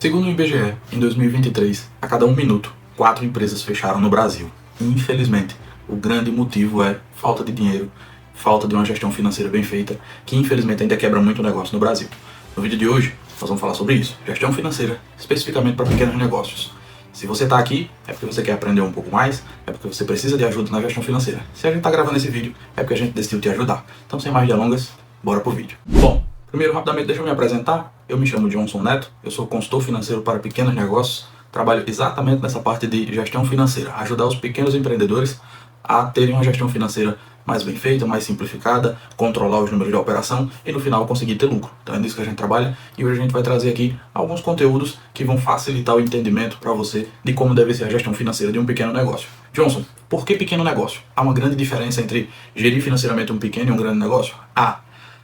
Segundo o IBGE, em 2023, a cada 1 minuto, 4 empresas fecharam no Brasil. E, infelizmente, o grande motivo é falta de dinheiro, falta de uma gestão financeira bem feita, que infelizmente ainda quebra muito o negócio no Brasil. No vídeo de hoje, nós vamos falar sobre isso, gestão financeira, especificamente para pequenos negócios. Se você está aqui, é porque você quer aprender um pouco mais, é porque você precisa de ajuda na gestão financeira. Se a gente está gravando esse vídeo, é porque a gente decidiu te ajudar. Então, sem mais delongas, bora pro vídeo. Bom, primeiro, rapidamente, deixa eu me apresentar. Eu me chamo Johnson Neto, eu sou consultor financeiro para pequenos negócios, trabalho exatamente nessa parte de gestão financeira, ajudar os pequenos empreendedores a terem uma gestão financeira mais bem feita, mais simplificada, controlar os números de operação e no final conseguir ter lucro. Então é nisso que a gente trabalha e hoje a gente vai trazer aqui alguns conteúdos que vão facilitar o entendimento para você de como deve ser a gestão financeira de um pequeno negócio. Johnson, por que pequeno negócio? Há uma grande diferença entre gerir financeiramente um pequeno e um grande negócio?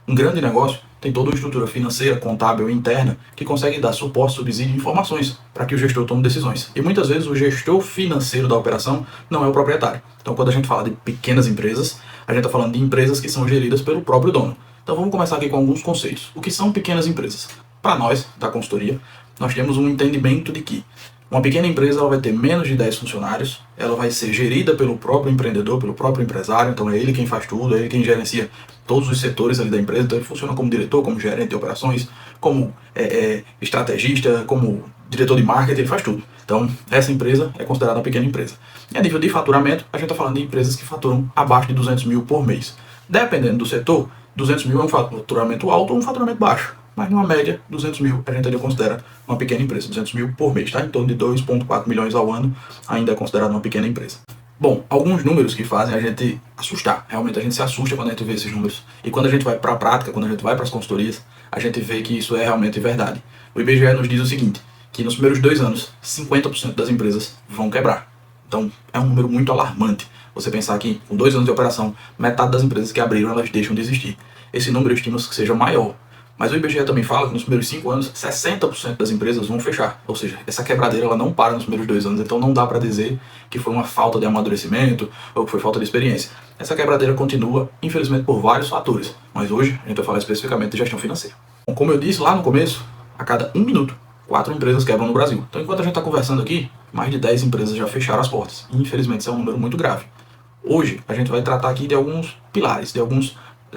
Um grande negócio tem toda uma estrutura financeira, contábil e interna que consegue dar suporte, subsídio e informações para que o gestor tome decisões. E muitas vezes o gestor financeiro da operação não é o proprietário. Então quando a gente fala de pequenas empresas, a gente está falando de empresas que são geridas pelo próprio dono. Então vamos começar aqui com alguns conceitos. O que são pequenas empresas? Para nós, da consultoria, nós temos um entendimento de que uma pequena empresa ela vai ter menos de 10 funcionários, ela vai ser gerida pelo próprio empreendedor, pelo próprio empresário, então é ele quem faz tudo, é ele quem gerencia todos os setores ali da empresa, então ele funciona como diretor, como gerente de operações, como estrategista, como diretor de marketing, ele faz tudo. Então essa empresa é considerada uma pequena empresa. E a nível de faturamento, a gente está falando de empresas que faturam abaixo de 200 mil por mês. Dependendo do setor, 200 mil é um faturamento alto ou um faturamento baixo. Mas numa média, 200 mil a gente ainda considera uma pequena empresa. 200 mil por mês, tá? Em torno de 2,4 milhões ao ano ainda é considerado uma pequena empresa. Bom, alguns números que fazem a gente assustar. Realmente a gente se assusta quando a gente vê esses números. E quando a gente vai para a prática, quando a gente vai para as consultorias, a gente vê que isso é realmente verdade. O IBGE nos diz o seguinte, que nos primeiros 2 anos, 50% das empresas vão quebrar. Então é um número muito alarmante. Você pensar que com 2 anos de operação, metade das empresas que abriram, elas deixam de existir. Esse número estima-se que seja maior. Mas o IBGE também fala que nos primeiros 5 anos, 60% das empresas vão fechar. Ou seja, essa quebradeira ela não para nos primeiros 2 anos, então não dá para dizer que foi uma falta de amadurecimento ou que foi falta de experiência. Essa quebradeira continua, infelizmente, por vários fatores. Mas hoje a gente vai falar especificamente de gestão financeira. Bom, como eu disse lá no começo, a cada 1 minuto, 4 empresas quebram no Brasil. Então enquanto a gente está conversando aqui, mais de 10 empresas já fecharam as portas. E, infelizmente, isso é um número muito grave. Hoje a gente vai tratar aqui de alguns pilares,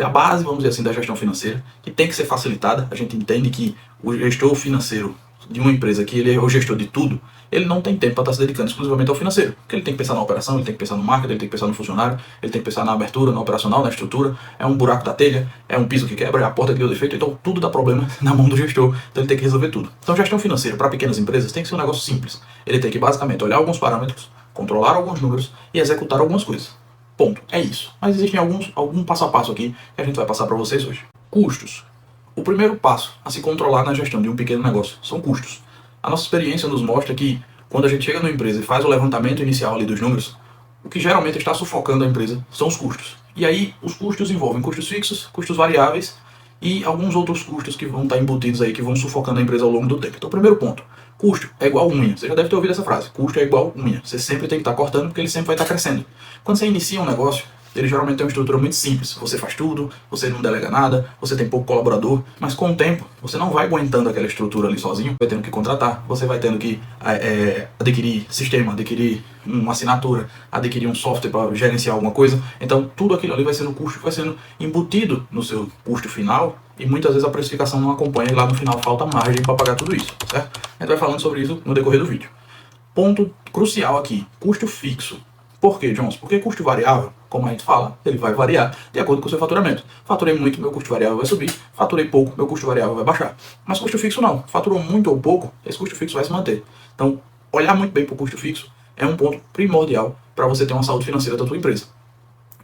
a base, vamos dizer assim, da gestão financeira, que tem que ser facilitada. A gente entende que o gestor financeiro de uma empresa, que ele é o gestor de tudo, ele não tem tempo para estar se dedicando exclusivamente ao financeiro. Porque ele tem que pensar na operação, ele tem que pensar no marketing, ele tem que pensar no funcionário, ele tem que pensar na abertura, na operacional, na estrutura, é um buraco da telha, é um piso que quebra, é a porta que deu defeito, então tudo dá problema na mão do gestor, então ele tem que resolver tudo. Então gestão financeira para pequenas empresas tem que ser um negócio simples. Ele tem que basicamente olhar alguns parâmetros, controlar alguns números e executar algumas coisas. Ponto. É isso. Mas existem algum passo a passo aqui que a gente vai passar para vocês hoje. Custos. O primeiro passo a se controlar na gestão de um pequeno negócio são custos. A nossa experiência nos mostra que quando a gente chega numa empresa e faz o levantamento inicial ali dos números, o que geralmente está sufocando a empresa são os custos. E aí os custos envolvem custos fixos, custos variáveis e alguns outros custos que vão estar embutidos aí, que vão sufocando a empresa ao longo do tempo. Então, primeiro ponto. Custo é igual unha. Você já deve ter ouvido essa frase. Custo é igual unha. Você sempre tem que estar cortando porque ele sempre vai estar crescendo. Quando você inicia um negócio, ele geralmente tem uma estrutura muito simples. Você faz tudo, você não delega nada, você tem pouco colaborador, mas com o tempo você não vai aguentando aquela estrutura ali sozinho, vai tendo que contratar, você vai tendo que adquirir sistema, adquirir uma assinatura, adquirir um software para gerenciar alguma coisa. Então tudo aquilo ali vai sendo custo, vai sendo embutido no seu custo final e muitas vezes a precificação não acompanha e lá no final falta margem para pagar tudo isso, certo? A gente vai falando sobre isso no decorrer do vídeo. Ponto crucial aqui, custo fixo. Por quê, Johnson? Porque custo variável, como a gente fala, ele vai variar de acordo com o seu faturamento. Faturei muito, meu custo variável vai subir. Faturei pouco, meu custo variável vai baixar. Mas custo fixo não. Faturou muito ou pouco, esse custo fixo vai se manter. Então, olhar muito bem para o custo fixo é um ponto primordial para você ter uma saúde financeira da sua empresa.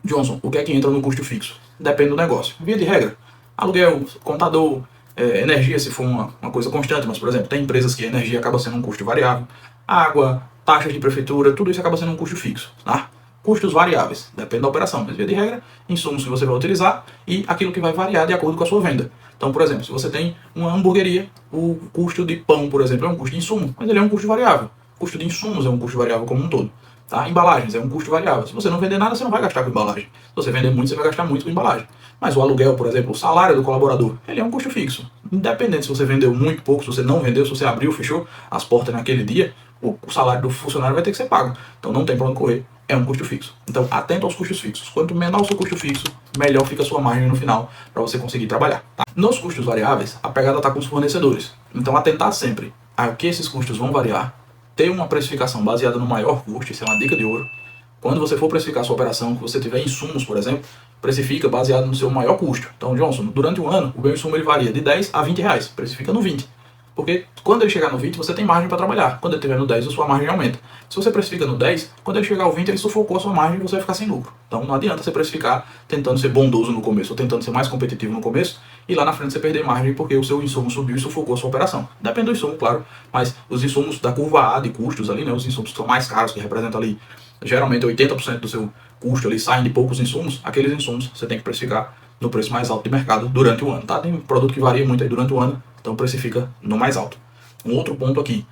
Johnson, o que é que entra no custo fixo? Depende do negócio. Via de regra, aluguel, contador, energia se for uma coisa constante, mas, por exemplo, tem empresas que a energia acaba sendo um custo variável. Água, taxas de prefeitura, tudo isso acaba sendo um custo fixo, tá? Custos variáveis, depende da operação, mas via de regra, insumos que você vai utilizar e aquilo que vai variar de acordo com a sua venda. Então, por exemplo, se você tem uma hamburgueria, o custo de pão, por exemplo, é um custo de insumo, mas ele é um custo variável. O custo de insumos é um custo variável como um todo. Tá? Embalagens é um custo variável. Se você não vender nada, você não vai gastar com embalagem. Se você vender muito, você vai gastar muito com embalagem. Mas o aluguel, por exemplo, o salário do colaborador, ele é um custo fixo. independente se você vendeu muito, pouco, se você não vendeu, se você abriu, fechou as portas naquele dia, o salário do funcionário vai ter que ser pago. Então não tem para onde correr, é um custo fixo. Então atento aos custos fixos. Quanto menor o seu custo fixo, melhor fica a sua margem no final para você conseguir trabalhar. Tá? Nos custos variáveis, a pegada está com os fornecedores. Então atentar sempre a que esses custos vão variar, ter uma precificação baseada no maior custo, isso é uma dica de ouro. Quando você for precificar a sua operação, que você tiver insumos, por exemplo, precifica baseado no seu maior custo. Então, Johnson, durante um ano, o meu insumo ele varia de 10 a 20 reais. Precifica no 20. Porque quando ele chegar no 20, você tem margem para trabalhar. Quando ele estiver no 10, a sua margem aumenta. Se você precifica no 10, quando ele chegar ao 20, ele sufocou a sua margem e você vai ficar sem lucro. Então não adianta você precificar tentando ser bondoso no começo ou tentando ser mais competitivo no começo e lá na frente você perder margem porque o seu insumo subiu e sufocou a sua operação. Depende do insumo, claro, mas os insumos da curva A de custos ali, né, os insumos que são mais caros, que representam ali geralmente 80% do seu custo ali, saem de poucos insumos, aqueles insumos você tem que precificar no preço mais alto de mercado durante o ano, tá? Tem produto que varia muito aí durante o ano, então precifica no mais alto. Um outro ponto aqui,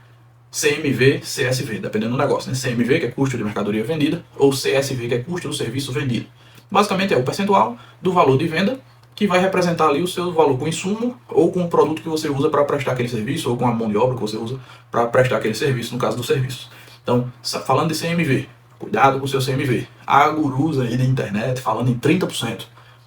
CMV, CSV, dependendo do negócio, né? CMV, que é custo de mercadoria vendida, ou CSV, que é custo do serviço vendido. Basicamente é o percentual do valor de venda que vai representar ali o seu valor com insumo ou com o produto que você usa para prestar aquele serviço, ou com a mão de obra que você usa para prestar aquele serviço, no caso dos serviços. Então, falando de CMV, cuidado com o seu CMV. Há gurus aí da internet falando em 30%.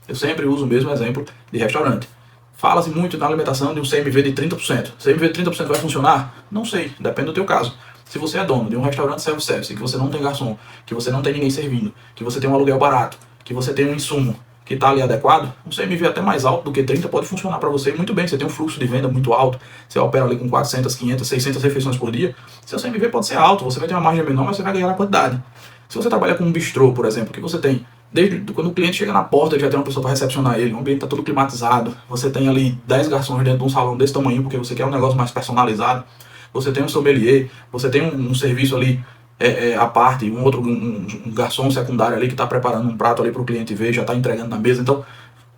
Eu sempre uso o mesmo exemplo de restaurante. Fala-se muito na alimentação de um CMV de 30%. CMV de 30% vai funcionar? Não sei, depende do teu caso. Se você é dono de um restaurante self-service, que você não tem garçom, que você não tem ninguém servindo, que você tem um aluguel barato, que você tem um insumo que está ali adequado, um CMV até mais alto do que 30 pode funcionar para você muito bem. Você tem um fluxo de venda muito alto, você opera ali com 400, 500, 600 refeições por dia, seu CMV pode ser alto, você vai ter uma margem menor, mas você vai ganhar na quantidade. Se você trabalha com um bistrô, por exemplo, que você tem, desde quando o cliente chega na porta, ele já tem uma pessoa para recepcionar ele, o ambiente está todo climatizado, você tem ali 10 garçons dentro de um salão desse tamanho, porque você quer um negócio mais personalizado, você tem um sommelier, você tem um serviço ali à parte, um garçom secundário ali que está preparando um prato ali para o cliente ver, já está entregando na mesa. Então,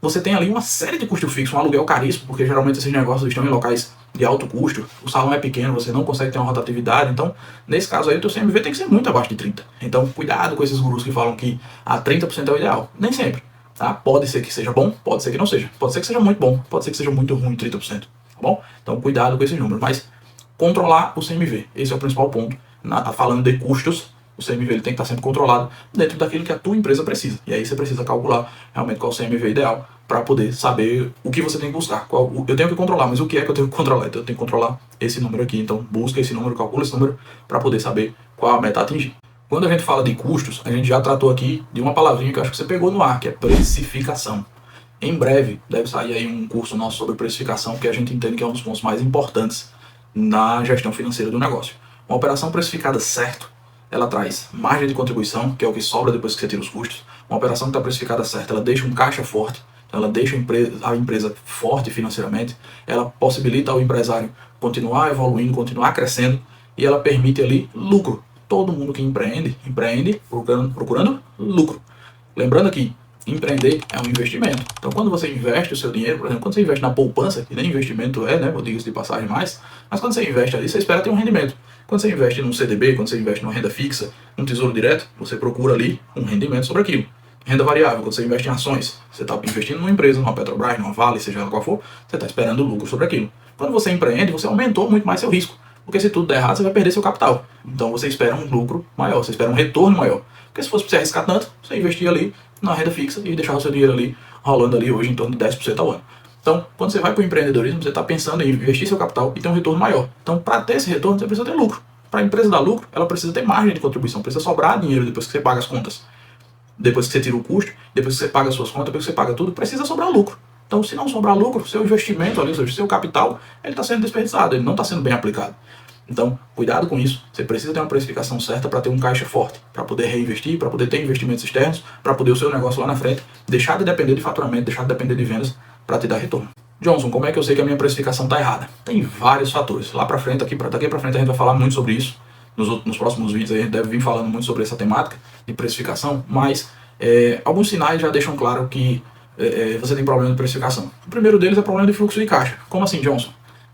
você tem ali uma série de custo fixo, um aluguel caríssimo, porque geralmente esses negócios estão em locais de alto custo, o salão é pequeno, você não consegue ter uma rotatividade. Então, nesse caso aí, o teu CMV tem que ser muito abaixo de 30. Então, cuidado com esses gurus que falam que a 30% é o ideal. Nem sempre. Tá? Pode ser que seja bom, pode ser que não seja. Pode ser que seja muito bom, pode ser que seja muito ruim 30%. Tá bom? Então, cuidado com esses números. Mas, controlar o CMV, esse é o principal ponto. Falando de custos, o CMV ele tem que estar sempre controlado dentro daquilo que a tua empresa precisa. E aí você precisa calcular realmente qual é o CMV ideal para poder saber o que você tem que buscar. Eu tenho que controlar, mas o que é que eu tenho que controlar? Então eu tenho que controlar esse número aqui. Então busca esse número, calcula esse número para poder saber qual a meta a atingir. Quando a gente fala de custos, a gente já tratou aqui de uma palavrinha que eu acho que você pegou no ar, que é precificação. Em breve deve sair aí um curso nosso sobre precificação, que a gente entende que é um dos pontos mais importantes na gestão financeira do negócio. Uma operação precificada certo, ela traz margem de contribuição, que é o que sobra depois que você tira os custos. Uma operação que está precificada certa, ela deixa um caixa forte, ela deixa a empresa forte financeiramente, ela possibilita ao empresário continuar evoluindo, continuar crescendo, e ela permite ali lucro. Todo mundo que empreende procurando lucro. Lembrando que empreender é um investimento. Então, quando você investe o seu dinheiro, por exemplo, quando você investe na poupança, que nem investimento é, né, eu digo isso de passagem mais, mas quando você investe ali, você espera ter um rendimento. Quando você investe num CDB, quando você investe numa renda fixa, num tesouro direto, você procura ali um rendimento sobre aquilo. Renda variável, quando você investe em ações, você está investindo numa empresa, numa Petrobras, numa Vale, seja ela qual for, você está esperando lucro sobre aquilo. Quando você empreende, você aumentou muito mais seu risco. Porque se tudo der errado, você vai perder seu capital. Então você espera um lucro maior, você espera um retorno maior. Porque se fosse para você arriscar tanto, você investia ali na renda fixa e deixava o seu dinheiro ali rolando ali hoje em torno de 10% ao ano. Então, quando você vai para o empreendedorismo, você está pensando em investir seu capital e ter um retorno maior. Então, para ter esse retorno, você precisa ter lucro. Para a empresa dar lucro, ela precisa ter margem de contribuição, precisa sobrar dinheiro depois que você paga as contas. Depois que você tira o custo, depois que você paga as suas contas, depois que você paga tudo, precisa sobrar lucro. Então, se não sobrar lucro, seu investimento ali, ou seja, seu capital, ele está sendo desperdiçado, ele não está sendo bem aplicado. Então, cuidado com isso. Você precisa ter uma precificação certa para ter um caixa forte, para poder reinvestir, para poder ter investimentos externos, para poder o seu negócio lá na frente deixar de depender de faturamento, deixar de depender de vendas para te dar retorno. Johnson, como é que eu sei que a minha precificação está errada? Tem vários fatores. Lá para frente, daqui para frente a gente vai falar muito sobre isso. Nos próximos vídeos a gente deve vir falando muito sobre essa temática de precificação, mas alguns sinais já deixam claro que você tem problema de precificação. O primeiro deles é problema de fluxo de caixa. Como assim, Johnson?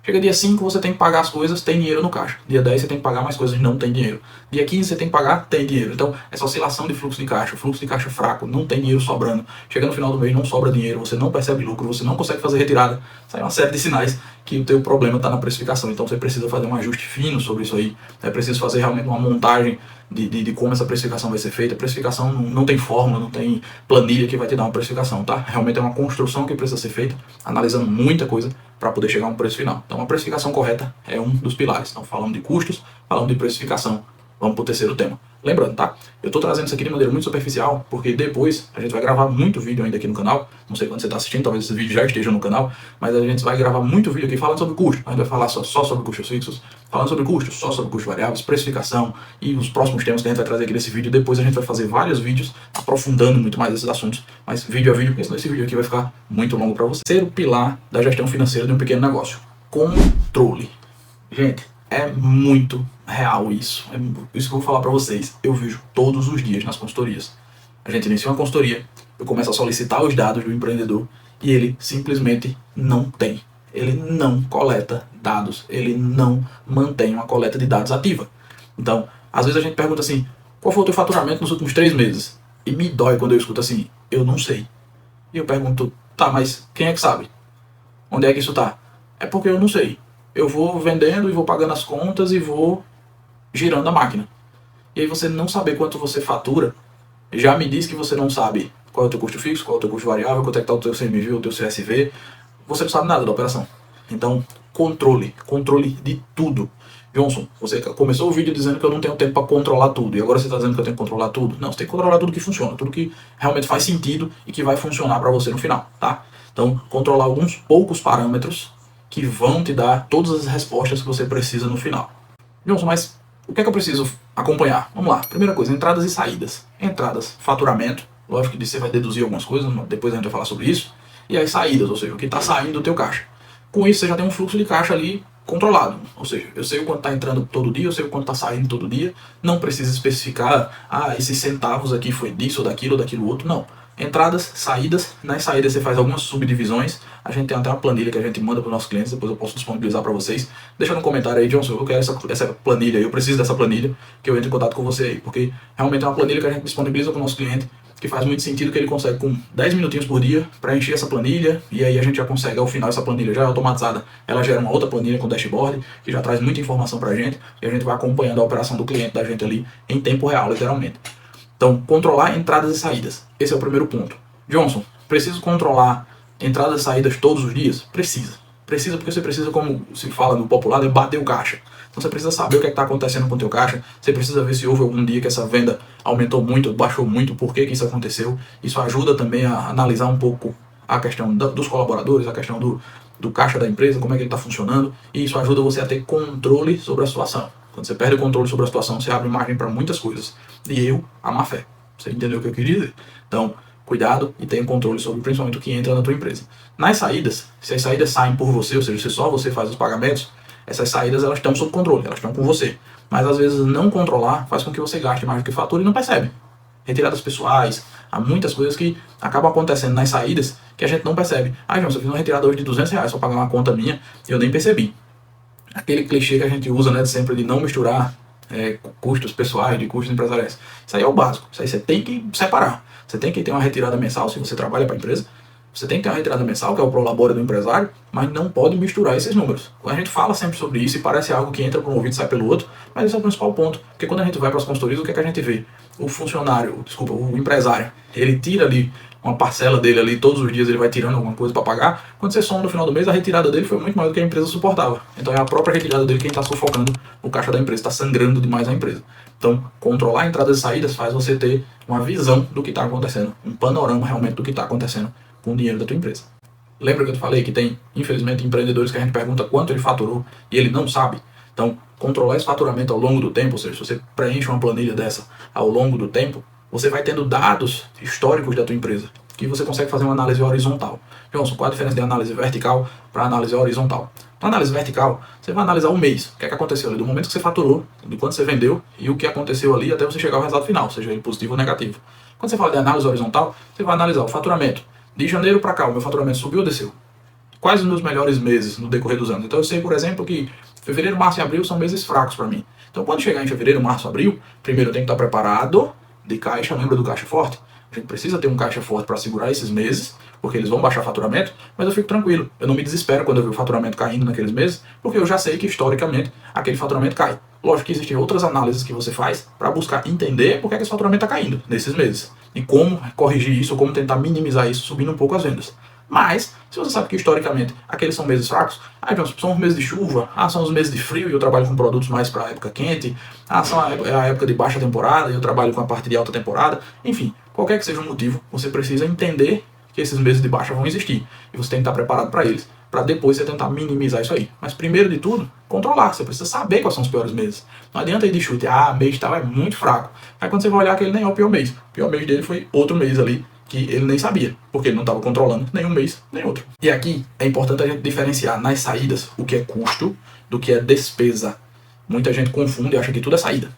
Chega dia 5, você tem que pagar as coisas, tem dinheiro no caixa. Dia 10 você tem que pagar mais coisas, não tem dinheiro. Dia 15 você tem que pagar, tem dinheiro. Então, essa oscilação de fluxo de caixa, fluxo de caixa fraco, não tem dinheiro sobrando. Chega no final do mês, não sobra dinheiro, você não percebe lucro, você não consegue fazer retirada. Sai uma série de sinais que o teu problema está na precificação. Então, você precisa fazer um ajuste fino sobre isso aí. É preciso fazer realmente uma montagem de como essa precificação vai ser feita. A precificação não tem fórmula, não tem planilha que vai te dar uma precificação, tá? Realmente é uma construção que precisa ser feita, analisando muita coisa para poder chegar a um preço final. Então a precificação correta é um dos pilares. Então falando de custos, falando de precificação, vamos para o terceiro tema. Lembrando, tá? Eu estou trazendo isso aqui de maneira muito superficial, porque depois a gente vai gravar muito vídeo ainda aqui no canal. Não sei quando você está assistindo, talvez esse vídeo já esteja no canal, mas a gente vai gravar muito vídeo aqui falando sobre custo. A gente vai falar só sobre custos fixos, falando sobre custos, só sobre custos variáveis, precificação e os próximos temas que a gente vai trazer aqui nesse vídeo. Depois a gente vai fazer vários vídeos aprofundando muito mais esses assuntos, mas vídeo a vídeo, porque senão esse vídeo aqui vai ficar muito longo para você. Terceiro pilar da gestão financeira de um pequeno negócio: controle. Gente, é muito real isso. É isso que eu vou falar para vocês. Eu vejo todos os dias nas consultorias. A gente inicia uma consultoria, eu começo a solicitar os dados do empreendedor e ele simplesmente não tem. Ele não coleta dados, ele não mantém uma coleta de dados ativa. Então, às vezes a gente pergunta assim: qual foi o teu faturamento nos últimos 3 meses? E me dói quando eu escuto assim: eu não sei. E eu pergunto: tá, mas quem é que sabe? Onde é que isso tá? É porque eu não sei. Eu vou vendendo e vou pagando as contas e vou girando a máquina. E aí você não saber quanto você fatura, já me diz que você não sabe qual é o teu custo fixo, qual é o teu custo variável, quanto é que está o teu CMV, o teu CSV. Você não sabe nada da operação. Então, controle de tudo. Johnson, você começou o vídeo dizendo que eu não tenho tempo para controlar tudo, e agora você está dizendo que eu tenho que controlar tudo? Não, você tem que controlar tudo que funciona, tudo que realmente faz sentido e que vai funcionar para você no final, tá? Então, controlar alguns poucos parâmetros que vão te dar todas as respostas que você precisa no final. Johnson, mas o que é que eu preciso acompanhar? Vamos lá. Primeira coisa, entradas e saídas. Entradas, faturamento. Lógico que você vai deduzir algumas coisas, depois a gente vai falar sobre isso. E as saídas, ou seja, o que está saindo do teu caixa. Com isso você já tem um fluxo de caixa ali controlado. Ou seja, eu sei o quanto está entrando todo dia, eu sei o quanto está saindo todo dia. Não precisa especificar, esses centavos aqui foi disso, ou daquilo outro. Não. Entradas, saídas. Nas saídas você faz algumas subdivisões. A gente tem até uma planilha que a gente manda para os nossos clientes, depois eu posso disponibilizar para vocês. Deixa no comentário aí: Johnson, eu quero essa planilha, eu preciso dessa planilha, que eu entre em contato com você aí. Porque realmente é uma planilha que a gente disponibiliza para o nosso cliente, que faz muito sentido, que ele consegue com 10 minutinhos por dia preencher essa planilha, e aí a gente já consegue, ao final, essa planilha já é automatizada, ela gera uma outra planilha com dashboard, que já traz muita informação para a gente, e a gente vai acompanhando a operação do cliente da gente ali em tempo real, literalmente. Então, controlar entradas e saídas. Esse é o primeiro ponto. Johnson, preciso controlar entradas e saídas todos os dias? Precisa. Precisa porque você precisa, como se fala no popular, de bater o caixa. Então você precisa saber o que está acontecendo com o teu caixa. Você precisa ver se houve algum dia que essa venda aumentou muito, baixou muito, por que isso aconteceu. Isso ajuda também a analisar um pouco a questão dos colaboradores, a questão do caixa da empresa, como é que ele está funcionando. E isso ajuda você a ter controle sobre a situação. Quando você perde o controle sobre a situação, você abre margem para muitas coisas. E a má fé. Você entendeu o que eu quis dizer? Então, cuidado e tenha controle sobre principalmente o que entra na tua empresa. Nas saídas, se as saídas saem por você, ou seja, se só você faz os pagamentos, essas saídas elas estão sob controle, elas estão com você. Mas às vezes não controlar faz com que você gaste mais do que fatura e não percebe. Retiradas pessoais, há muitas coisas que acabam acontecendo nas saídas que a gente não percebe. João, eu fiz uma retirada hoje de R$200 para pagar uma conta minha e eu nem percebi. Aquele clichê que a gente usa, né, sempre de não misturar custos pessoais de custos empresariais. Isso aí é o básico. Isso aí você tem que separar. Você tem que ter uma retirada mensal se você trabalha para a empresa. Você tem que ter uma retirada mensal, que é o prolabore do empresário, mas não pode misturar esses números. A gente fala sempre sobre isso e parece algo que entra por um ouvido e sai pelo outro, mas esse é o principal ponto. Porque quando a gente vai para as consultorias, o que é que a gente vê? O empresário, ele tira ali uma parcela dele ali, todos os dias ele vai tirando alguma coisa para pagar. Quando você soma no final do mês, a retirada dele foi muito maior do que a empresa suportava. Então é a própria retirada dele quem está sufocando o caixa da empresa, está sangrando demais a empresa. Então, controlar entradas e saídas faz você ter uma visão do que está acontecendo, um panorama realmente do que está acontecendo com o dinheiro da tua empresa. Lembra que eu te falei que tem, infelizmente, empreendedores que a gente pergunta quanto ele faturou e ele não sabe? Então, controlar esse faturamento ao longo do tempo, ou seja, se você preenche uma planilha dessa ao longo do tempo, você vai tendo dados históricos da tua empresa, que você consegue fazer uma análise horizontal. Johnson, qual a diferença de análise vertical para análise horizontal? Na análise vertical, você vai analisar um mês, o que é que aconteceu ali, do momento que você faturou, de quanto você vendeu e o que aconteceu ali até você chegar ao resultado final, seja ele positivo ou negativo. Quando você fala de análise horizontal, você vai analisar o faturamento. De janeiro para cá, o meu faturamento subiu ou desceu? quais os meus melhores meses no decorrer dos anos. Então eu sei, por exemplo, que fevereiro, março e abril são meses fracos para mim. Então quando chegar em fevereiro, março, abril, primeiro eu tenho que estar preparado de caixa, lembra do caixa forte? A gente precisa ter um caixa forte para segurar esses meses, porque eles vão baixar faturamento, mas eu fico tranquilo. Eu não me desespero quando eu ver o faturamento caindo naqueles meses, porque eu já sei que historicamente aquele faturamento cai. Lógico que existem outras análises que você faz para buscar entender por que esse faturamento está caindo nesses meses. E como corrigir isso, como tentar minimizar isso, subindo um pouco as vendas. Mas, se você sabe que historicamente aqueles são meses fracos, são os meses de chuva, são os meses de frio e eu trabalho com produtos mais para a época quente, são a época de baixa temporada e eu trabalho com a parte de alta temporada, enfim, qualquer que seja o motivo, você precisa entender que esses meses de baixa vão existir e você tem que estar preparado para eles, para depois você tentar minimizar isso aí. Mas primeiro de tudo, controlar, você precisa saber quais são os piores meses. Não adianta ir de chute, mês tal é muito fraco. Aí quando você vai olhar que ele nem é o pior mês. O pior mês dele foi outro mês ali, que ele nem sabia, porque ele não estava controlando nenhum mês, nem outro. E aqui é importante a gente diferenciar nas saídas o que é custo do que é despesa. Muita gente confunde e acha que tudo é saída.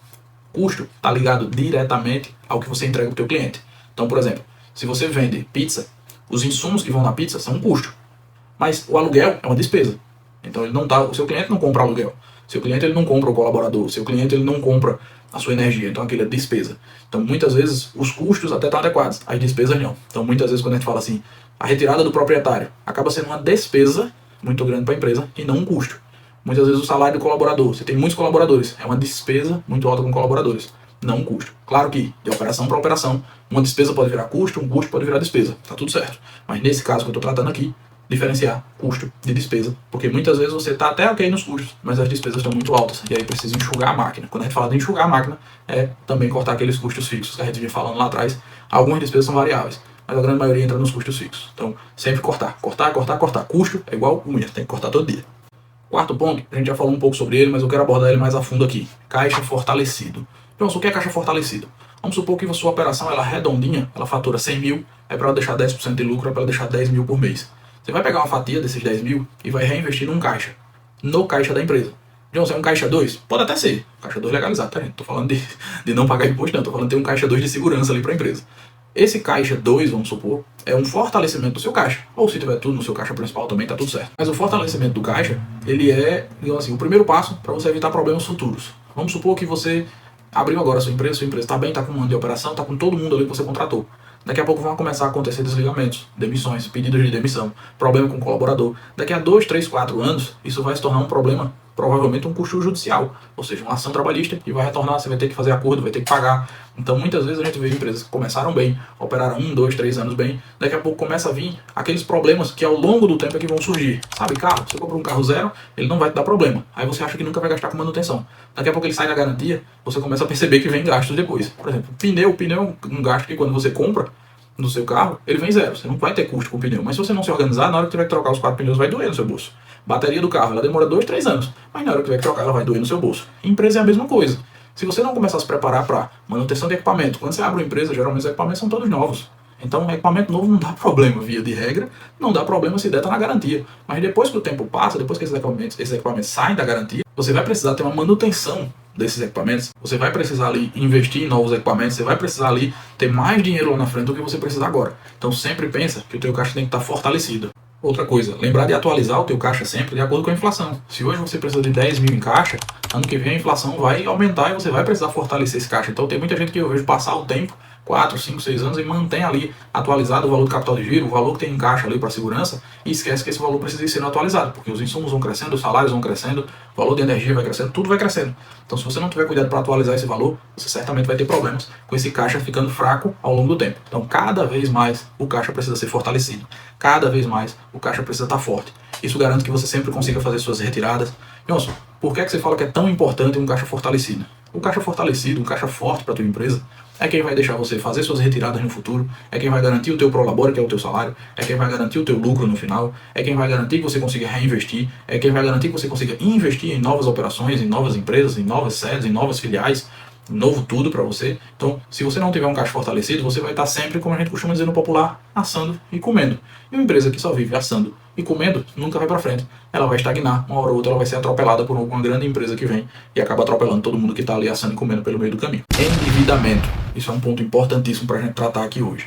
Custo está ligado diretamente ao que você entrega para o teu cliente. Então, por exemplo, se você vende pizza, os insumos que vão na pizza são um custo. Mas o aluguel é uma despesa. Então ele não tá, o seu cliente não compra aluguel. Seu cliente ele não compra o colaborador. Seu cliente ele não compra a sua energia. Então aquilo é despesa. Então muitas vezes os custos até estão adequados, as despesas não. Então muitas vezes quando a gente fala assim, a retirada do proprietário acaba sendo uma despesa muito grande para a empresa e não um custo. Muitas vezes o salário do colaborador, você tem muitos colaboradores, é uma despesa muito alta com colaboradores, não um custo. Claro que de operação para operação, uma despesa pode virar custo, um custo pode virar despesa, tá tudo certo. Mas nesse caso que eu estou tratando aqui, diferenciar custo de despesa, porque muitas vezes você está até ok nos custos, mas as despesas estão muito altas, e aí precisa enxugar a máquina. Quando a gente fala de enxugar a máquina, é também cortar aqueles custos fixos que a gente vinha falando lá atrás. Algumas despesas são variáveis, mas a grande maioria entra nos custos fixos. Então, sempre cortar. Custo é igual unha, tem que cortar todo dia. Quarto ponto, a gente já falou um pouco sobre ele, mas eu quero abordar ele mais a fundo aqui. Caixa fortalecido. Então, o que é caixa fortalecido? Vamos supor que a sua operação ela é redondinha, ela fatura 100 mil, é para ela deixar 10% de lucro, é para ela deixar 10 mil por mês. Você vai pegar uma fatia desses 10 mil e vai reinvestir num caixa, no caixa da empresa. Então, se é um caixa 2, pode até ser, caixa 2 legalizado, tá gente? Tô falando de não pagar imposto, não, tô falando de ter um caixa 2 de segurança ali para a empresa. Esse caixa 2, vamos supor, é um fortalecimento do seu caixa. Ou se tiver tudo no seu caixa principal também, tá tudo certo. Mas o fortalecimento do caixa, ele é, digamos assim, o primeiro passo para você evitar problemas futuros. Vamos supor que você abriu agora a sua empresa está bem, está com um ano de operação, está com todo mundo ali que você contratou. Daqui a pouco vão começar a acontecer desligamentos, demissões, pedidos de demissão, problema com o colaborador. Daqui a 2, 3, 4 anos, isso vai se tornar um problema, provavelmente um custo judicial, ou seja, uma ação trabalhista que vai retornar, você vai ter que fazer acordo, vai ter que pagar. Então muitas vezes a gente vê empresas que começaram bem, operaram 1, 2, 3 anos bem, daqui a pouco começa a vir aqueles problemas que ao longo do tempo é que vão surgir. Sabe, carro, você compra um carro zero, ele não vai te dar problema. Aí você acha que nunca vai gastar com manutenção. Daqui a pouco ele sai da garantia, você começa a perceber que vem gastos depois. Por exemplo, pneu é um gasto que quando você compra no seu carro, ele vem zero. Você não vai ter custo com o pneu. Mas se você não se organizar, na hora que tiver que trocar os 4 pneus, vai doer no seu bolso. Bateria do carro, ela demora 2, 3 anos. Mas na hora que tiver que trocar, ela vai doer no seu bolso. Empresa é a mesma coisa. Se você não começar a se preparar para manutenção de equipamento, quando você abre uma empresa, geralmente os equipamentos são todos novos. Então, equipamento novo não dá problema, via de regra, não dá problema se der, tá na garantia. Mas depois que o tempo passa, depois que esses equipamentos saem da garantia, você vai precisar ter uma manutenção desses equipamentos, você vai precisar ali investir em novos equipamentos, você vai precisar ali ter mais dinheiro lá na frente do que você precisa agora. Então sempre pensa que o teu caixa tem que estar fortalecido. Outra coisa, lembrar de atualizar o teu caixa sempre de acordo com a inflação. Se hoje você precisa de 10 mil em caixa, ano que vem a inflação vai aumentar e você vai precisar fortalecer esse caixa. Então tem muita gente que eu vejo passar o tempo, 4, 5, 6 anos, e mantém ali atualizado o valor do capital de giro, o valor que tem em caixa ali para segurança, e esquece que esse valor precisa ir sendo atualizado, porque os insumos vão crescendo, os salários vão crescendo, o valor de energia vai crescendo, tudo vai crescendo. Então se você não tiver cuidado para atualizar esse valor, você certamente vai ter problemas com esse caixa ficando fraco ao longo do tempo. Então cada vez mais o caixa precisa ser fortalecido, cada vez mais o caixa precisa estar forte. Isso garante que você sempre consiga fazer suas retiradas. Johnson, por que você fala que é tão importante um caixa fortalecido? O caixa fortalecido, um caixa forte para a tua empresa, é quem vai deixar você fazer suas retiradas no futuro, é quem vai garantir o teu prolabore, que é o teu salário, é quem vai garantir o teu lucro no final, é quem vai garantir que você consiga reinvestir, é quem vai garantir que você consiga investir em novas operações, em novas empresas, em novas sedes, em novas filiais, novo tudo para você. Então, se você não tiver um caixa fortalecido, você vai estar sempre, como a gente costuma dizer no popular, assando e comendo. E uma empresa que só vive assando e comendo nunca vai para frente. Ela vai estagnar, uma hora ou outra ela vai ser atropelada por alguma grande empresa que vem e acaba atropelando todo mundo que está ali assando e comendo pelo meio do caminho. Endividamento. Isso é um ponto importantíssimo para a gente tratar aqui hoje.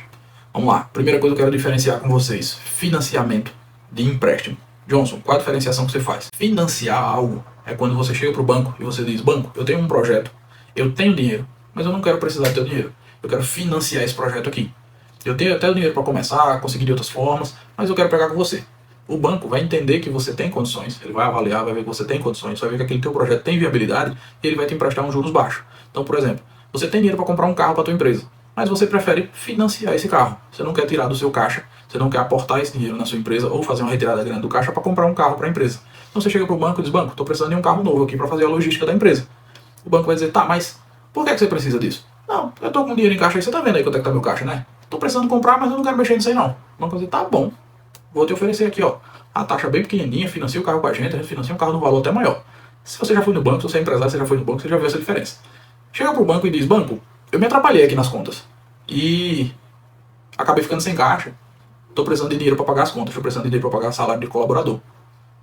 Vamos lá. Primeira coisa que eu quero diferenciar com vocês: financiamento de empréstimo. Johnson, qual a diferenciação que você faz? Financiar algo é quando você chega para o banco e você diz, banco, eu tenho um projeto, eu tenho dinheiro, mas eu não quero precisar do teu dinheiro. Eu quero financiar esse projeto aqui. Eu tenho até o dinheiro para começar, conseguir de outras formas, mas eu quero pegar com você. O banco vai entender que você tem condições, ele vai avaliar, vai ver que você tem condições, vai ver que aquele teu projeto tem viabilidade e ele vai te emprestar uns juros baixos. Então, por exemplo, você tem dinheiro para comprar um carro para a tua empresa, mas você prefere financiar esse carro. Você não quer tirar do seu caixa, você não quer aportar esse dinheiro na sua empresa ou fazer uma retirada grande do caixa para comprar um carro para a empresa. Então você chega para o banco e diz, banco, estou precisando de um carro novo aqui para fazer a logística da empresa. O banco vai dizer, tá, mas por que você precisa disso? Não, eu estou com dinheiro em caixa aí, você está vendo aí quanto é que está meu caixa, né? Estou precisando comprar, mas eu não quero mexer nisso aí não. O banco vai dizer, tá bom, vou te oferecer aqui, ó, a taxa bem pequenininha, financia o carro com a gente financia um carro no valor até maior. Se você já foi no banco, se você é empresário, você já foi no banco, você já viu essa diferença. Chega pro banco e diz, banco, eu me atrapalhei aqui nas contas e acabei ficando sem caixa, tô precisando de dinheiro para pagar as contas, tô precisando de dinheiro para pagar salário de colaborador.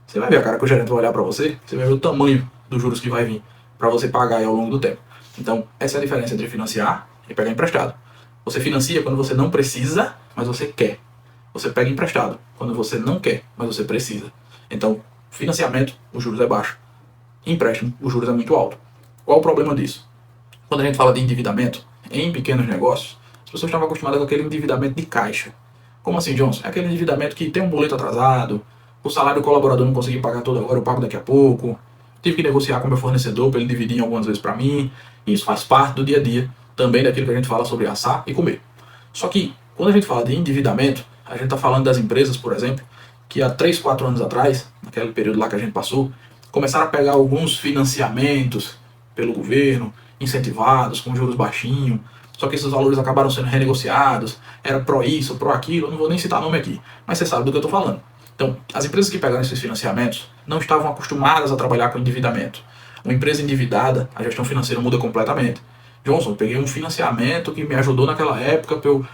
Você vai ver a cara que o gerente vai olhar para você, você vai ver o tamanho dos juros que vai vir para você pagar aí ao longo do tempo. Então, essa é a diferença entre financiar e pegar emprestado. Você financia quando você não precisa, mas você quer. Você pega emprestado quando você não quer, mas você precisa. Então, financiamento, os juros é baixo. Empréstimo, os juros é muito alto. Qual o problema disso? Quando a gente fala de endividamento, em pequenos negócios, as pessoas estavam acostumadas com aquele endividamento de caixa. Como assim, Johnson? É aquele endividamento que tem um boleto atrasado, o salário do colaborador não consegui pagar todo agora, eu pago daqui a pouco, tive que negociar com meu fornecedor para ele dividir algumas vezes para mim. E isso faz parte do dia a dia, também daquilo que a gente fala sobre assar e comer. Só que, quando a gente fala de endividamento, a gente está falando das empresas, por exemplo, que há 3, 4 anos atrás, naquele período lá que a gente passou, começaram a pegar alguns financiamentos pelo governo, incentivados, com juros baixinhos, só que esses valores acabaram sendo renegociados, era pró isso, pró aquilo, eu não vou nem citar nome aqui, mas você sabe do que eu estou falando. Então, as empresas que pegaram esses financiamentos não estavam acostumadas a trabalhar com endividamento. Uma empresa endividada, a gestão financeira muda completamente. Johnson, eu peguei um financiamento que me ajudou naquela época para eu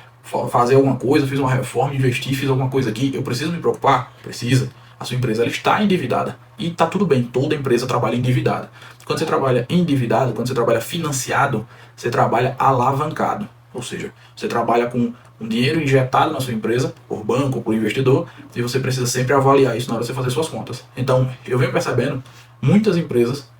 fazer alguma coisa, fiz uma reforma, investi, fiz alguma coisa aqui, eu preciso me preocupar? Precisa. A sua empresa ela está endividada. E está tudo bem, toda empresa trabalha endividada. Quando você trabalha endividado, quando você trabalha financiado, você trabalha alavancado. Ou seja, você trabalha com um dinheiro injetado na sua empresa, por banco, por investidor, e você precisa sempre avaliar isso na hora de você fazer suas contas. Então, eu venho percebendo muitas empresas,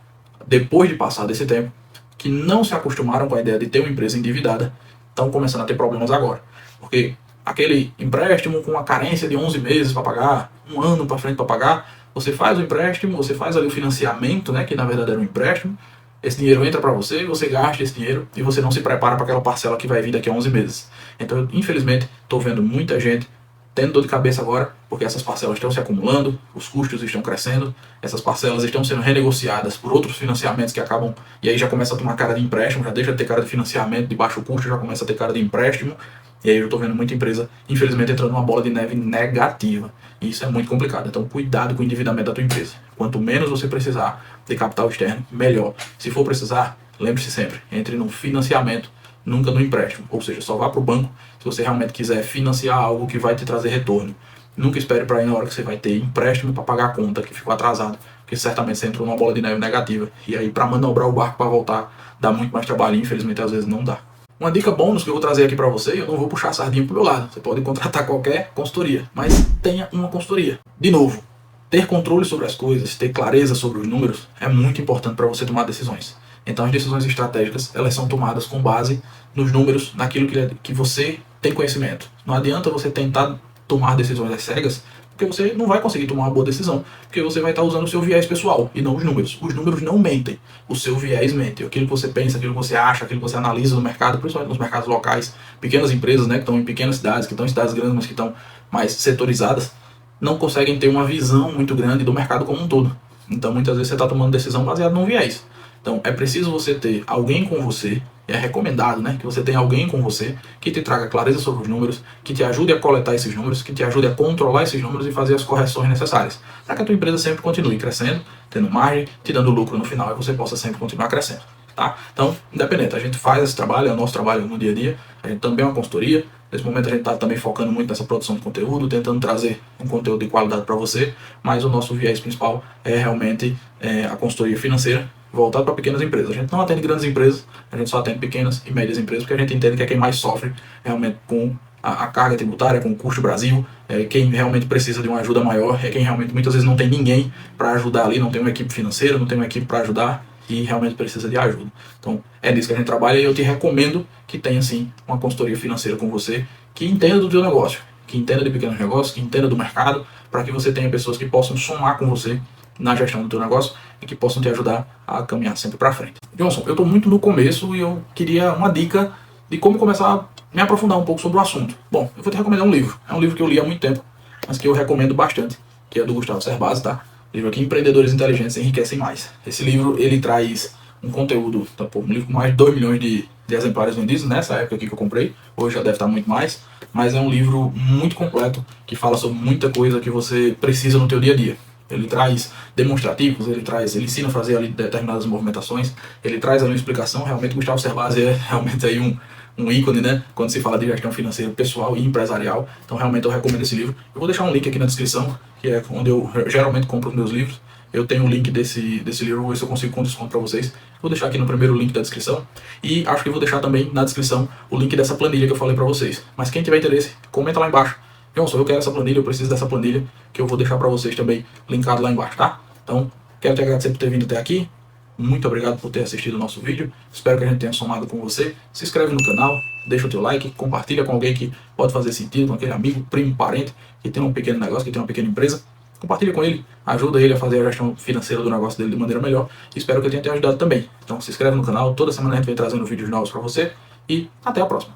depois de passar desse tempo, que não se acostumaram com a ideia de ter uma empresa endividada, estão começando a ter problemas agora. Porque aquele empréstimo com a carência de 11 meses para pagar, um ano para frente para pagar, você faz o empréstimo, você faz ali o financiamento, né, que na verdade era um empréstimo, esse dinheiro entra para você, você gasta esse dinheiro e você não se prepara para aquela parcela que vai vir daqui a 11 meses. Então, eu, infelizmente, estou vendo muita gente tendo dor de cabeça agora, porque essas parcelas estão se acumulando, os custos estão crescendo, essas parcelas estão sendo renegociadas por outros financiamentos que acabam, e aí já começa a tomar cara de empréstimo, já deixa de ter cara de financiamento de baixo custo, já começa a ter cara de empréstimo, e aí eu estou vendo muita empresa, infelizmente, entrando numa bola de neve negativa, e isso é muito complicado. Então, cuidado com o endividamento da tua empresa. Quanto menos você precisar de capital externo, melhor. Se for precisar, lembre-se sempre, entre no financiamento, nunca no empréstimo. Ou seja, só vá para o banco se você realmente quiser financiar algo que vai te trazer retorno. Nunca espere para ir na hora que você vai ter empréstimo para pagar a conta que ficou atrasado, porque certamente você entrou numa bola de neve negativa. E aí, para manobrar o barco para voltar, dá muito mais trabalho e infelizmente às vezes não dá. Uma dica bônus que eu vou trazer aqui para você, eu não vou puxar a sardinha pro meu lado. Você pode contratar qualquer consultoria, mas tenha uma consultoria. De novo, ter controle sobre as coisas, ter clareza sobre os números é muito importante para você tomar decisões. Então as decisões estratégicas, elas são tomadas com base nos números, naquilo que você tem conhecimento. Não adianta você tentar tomar decisões às cegas, porque você não vai conseguir tomar uma boa decisão, porque você vai estar usando o seu viés pessoal e não os números. Os números não mentem, o seu viés mente. Aquilo que você pensa, aquilo que você acha, aquilo que você analisa no mercado, principalmente nos mercados locais, pequenas empresas, né, que estão em pequenas cidades, que estão em cidades grandes, mas que estão mais setorizadas, não conseguem ter uma visão muito grande do mercado como um todo. Então muitas vezes você está tomando decisão baseada num viés. Então é preciso você ter alguém com você, é recomendado, né, que você tenha alguém com você que te traga clareza sobre os números, que te ajude a coletar esses números, que te ajude a controlar esses números e fazer as correções necessárias, para que a tua empresa sempre continue crescendo, tendo margem, te dando lucro no final e você possa sempre continuar crescendo. Tá? Então, independente, a gente faz esse trabalho, é o nosso trabalho no dia a dia, a gente também é uma consultoria. Nesse momento a gente está também focando muito nessa produção de conteúdo, tentando trazer um conteúdo de qualidade para você, mas o nosso viés principal é realmente a consultoria financeira, voltado para pequenas empresas. A gente não atende grandes empresas, a gente só atende pequenas e médias empresas, porque a gente entende que é quem mais sofre realmente com a carga tributária, com o custo Brasil. Quem realmente precisa de uma ajuda maior é quem realmente muitas vezes não tem ninguém para ajudar ali, não tem uma equipe financeira, não tem uma equipe para ajudar e realmente precisa de ajuda. Então é nisso que a gente trabalha e eu te recomendo que tenha sim uma consultoria financeira com você que entenda do teu negócio, que entenda de pequenos negócios, que entenda do mercado, para que você tenha pessoas que possam somar com você na gestão do teu negócio e que possam te ajudar a caminhar sempre para frente. Johnson, eu estou muito no começo e eu queria uma dica de como começar a me aprofundar um pouco sobre o assunto. Bom, eu vou te recomendar um livro. É um livro que eu li há muito tempo, mas que eu recomendo bastante, que é do Gustavo Cerbasi, tá? O livro aqui, Empreendedores Inteligentes Enriquecem Mais. Esse livro, ele traz um conteúdo, tá, pô, um livro com mais de 2 milhões de exemplares vendidos nessa época aqui que eu comprei. Hoje já deve estar muito mais, mas é um livro muito completo, que fala sobre muita coisa que você precisa no teu dia a dia. Ele traz demonstrativos, ele ensina a fazer ali determinadas movimentações, ele traz ali uma explicação. Realmente Gustavo Cerbasi é realmente aí um ícone, né, quando se fala de gestão financeira pessoal e empresarial. Então realmente eu recomendo esse livro. Eu vou deixar um link aqui na descrição, que é onde eu geralmente compro os meus livros. Eu tenho o link desse livro, vou ver se eu consigo com desconto para vocês. Vou deixar aqui no primeiro link da descrição. E acho que vou deixar também na descrição o link dessa planilha que eu falei para vocês. Mas quem tiver interesse, comenta lá embaixo. Johnson, eu quero essa planilha, eu preciso dessa planilha, que eu vou deixar para vocês também linkado lá embaixo, tá? Então, quero te agradecer por ter vindo até aqui. Muito obrigado por ter assistido o nosso vídeo. Espero que a gente tenha somado com você. Se inscreve no canal, deixa o teu like, compartilha com alguém que pode fazer sentido, com aquele amigo, primo, parente, que tem um pequeno negócio, que tem uma pequena empresa. Compartilha com ele, ajuda ele a fazer a gestão financeira do negócio dele de maneira melhor. Espero que eu tenha te ajudado também. Então se inscreve no canal, toda semana a gente vem trazendo vídeos novos para você e até a próxima.